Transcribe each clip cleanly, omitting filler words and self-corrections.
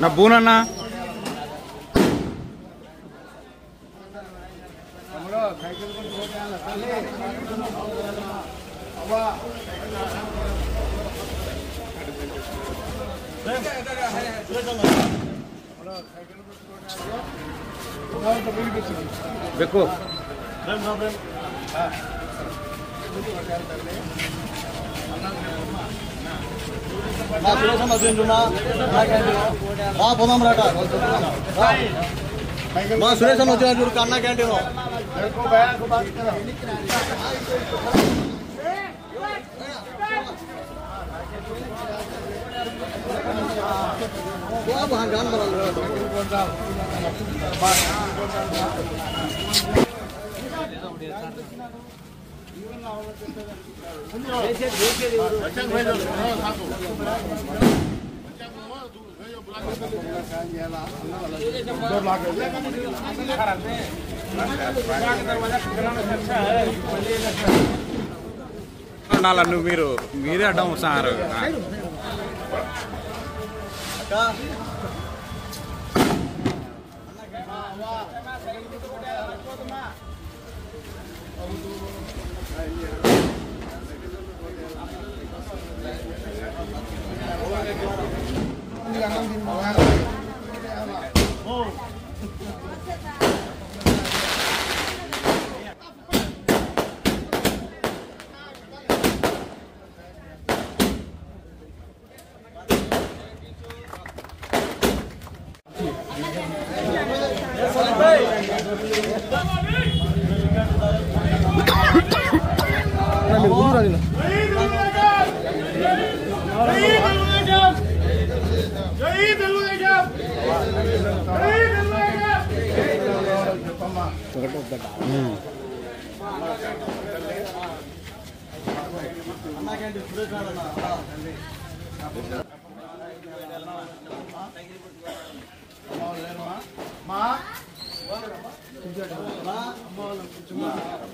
నా బూనన్నా देखो सुरेश चूर अन्ना कैंटीन మీరే అడ్డం సార్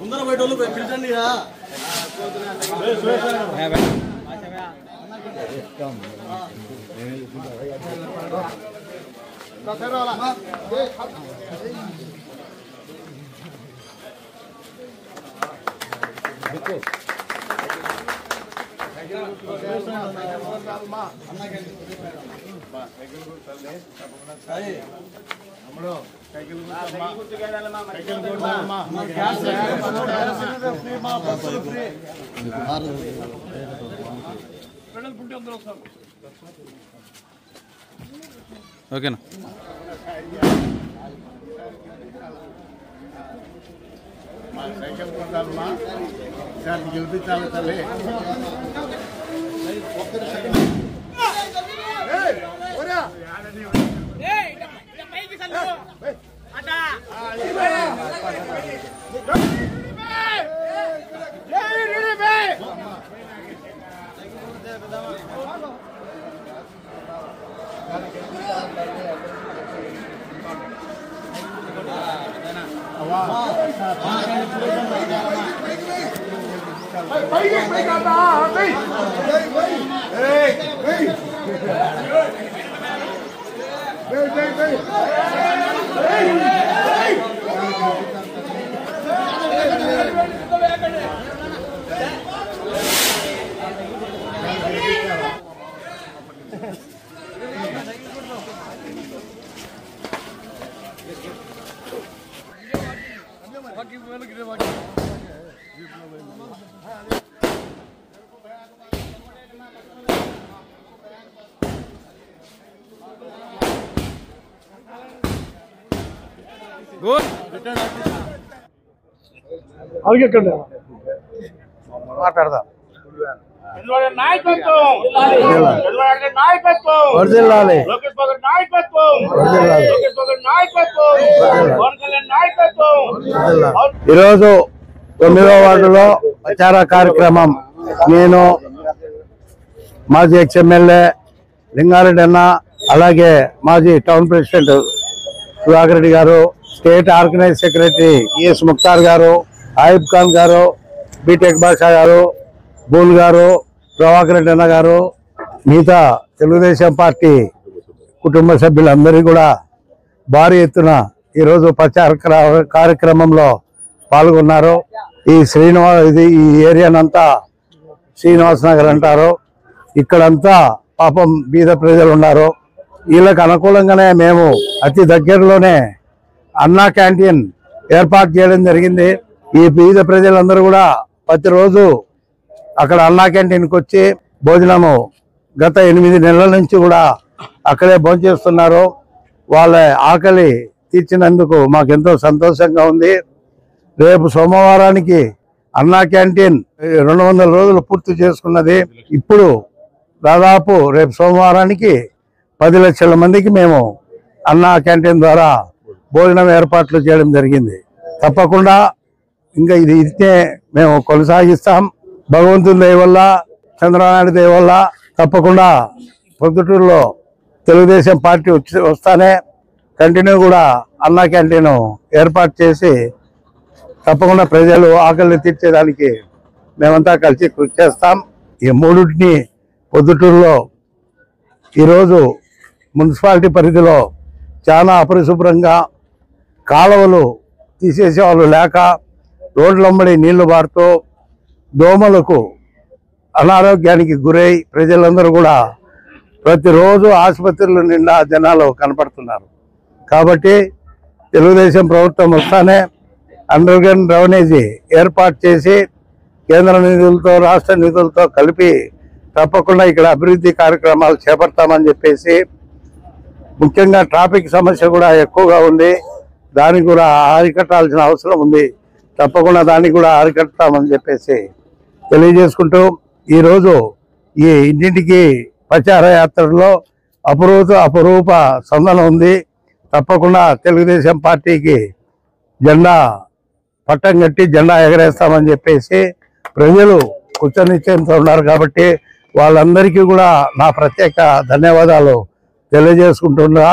ముందర బయటోళ్ళు పిలిచండి ఓకేనా సైకిల్ కొంటామా దాన్ని గెలిపించాలి తల్లి మాట్లాడదాం ఈరోజు 9వ వార్డులో ప్రచార కార్యక్రమం నేను మాజీ ఎక్స్ఎమ్మెల్యే లింగారెడ్డి అన్న, అలాగే మాజీ టౌన్ ప్రెసిడెంట్ సుధాకర్ రెడ్డి గారు, state organize secretary S Mukhtar గారు, ఆయిబ్ ఖాన్ గారు, బీటెక్ బాషా గారు, బూల్ గారు, ప్రభాకర్ రెడ్డి అన్న గారు, మిగతా తెలుగుదేశం పార్టీ కుటుంబ సభ్యులందరూ కూడా భారీ ఎత్తున ఈరోజు ప్రచార కార్యక్రమంలో పాల్గొన్నారు. ఈ ఏరియానంతా శ్రీనివాస్ నగర్ అంటారు. ఇక్కడంతా పాపం బీద ప్రజలు ఉన్నారు. వీళ్ళకి అనుకూలంగానే మేము అతి దగ్గరలోనే అన్నా క్యాంటీన్ ఏర్పాటు చేయడం జరిగింది. ఈ బీద ప్రజలందరూ కూడా ప్రతిరోజు అక్కడ అన్నా క్యాంటీన్కి వచ్చి భోజనము గత 8 నెలల నుంచి కూడా అక్కడే భోంచేస్తున్నారు. వాళ్ళ ఆకలి తీర్చినందుకు మాకెంతో సంతోషంగా ఉంది. రేపు సోమవారానికి అన్నా క్యాంటీన్ 200 రోజులు పూర్తి చేసుకున్నది. ఇప్పుడు దాదాపు రేపు సోమవారానికి 10 లక్షల మందికి మేము అన్నా క్యాంటీన్ ద్వారా భోజనం ఏర్పాట్లు చేయడం జరిగింది. తప్పకుండా ఇంకా ఇదే మేము కొనసాగిస్తాం. భగవంతుని దయ వల్ల, చంద్రబాబు దయ వల్ల తప్పకుండా పొద్దుటూరులో తెలుగుదేశం పార్టీ వస్తానే కంటిన్యూ కూడా అన్నా క్యాంటీన్ ఏర్పాటు చేసి తప్పకుండా ప్రజలు ఆకలిని తీర్చేదానికి మేమంతా కలిసి కృషి చేస్తాం. ఈ మూడింటిని పొద్దుటూరులో ఈరోజు మున్సిపాలిటీ పరిధిలో చాలా అపరిశుభ్రంగా కాలువలు తీసేసే వాళ్ళు లేక రోడ్లమ్మడి నీళ్లు బారుతూ దోమలకు అనారోగ్యానికి గురై ప్రజలందరూ కూడా ప్రతిరోజు ఆసుపత్రుల నిండా జనాలు కనపడుతున్నారు. కాబట్టి తెలుగుదేశం ప్రభుత్వం వస్తానే అండర్ గ్రౌండ్ డ్రైనేజీ ఏర్పాటు చేసి కేంద్ర నిధులతో రాష్ట్ర నిధులతో కలిపి తప్పకుండా ఇక్కడ అభివృద్ధి కార్యక్రమాలు చేపడతామని చెప్పేసి, ముఖ్యంగా ట్రాఫిక్ సమస్య కూడా ఎక్కువగా ఉంది. దానికి కూడా అరికట్టాల్సిన అవసరం ఉంది. తప్పకుండా దాన్ని కూడా అరికడతామని చెప్పేసి తెలియజేసుకుంటూ ఈరోజు ఈ ఇంటింటికి ప్రచార యాత్రలో అపురూప స్పందన ఉంది. తప్పకుండా తెలుగుదేశం పార్టీకి జెండా పట్టం కట్టి జెండా ఎగరేస్తామని చెప్పేసి ప్రజలు కృతనిశ్చయంతో ఉన్నారు. కాబట్టి వాళ్ళందరికీ కూడా నా ప్రత్యేక ధన్యవాదాలు తెలియజేసుకుంటున్నా.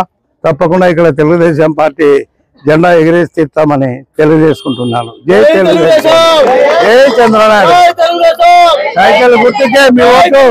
తప్పకుండా ఇక్కడ తెలుగుదేశం పార్టీ జెండా ఎగరేసి తీస్తామని తెలియజేసుకుంటున్నాను. జై తెలుగుదేశం, జై చంద్రనాయుడు. సైకిల్ గుర్తుకే మీ ఓటు.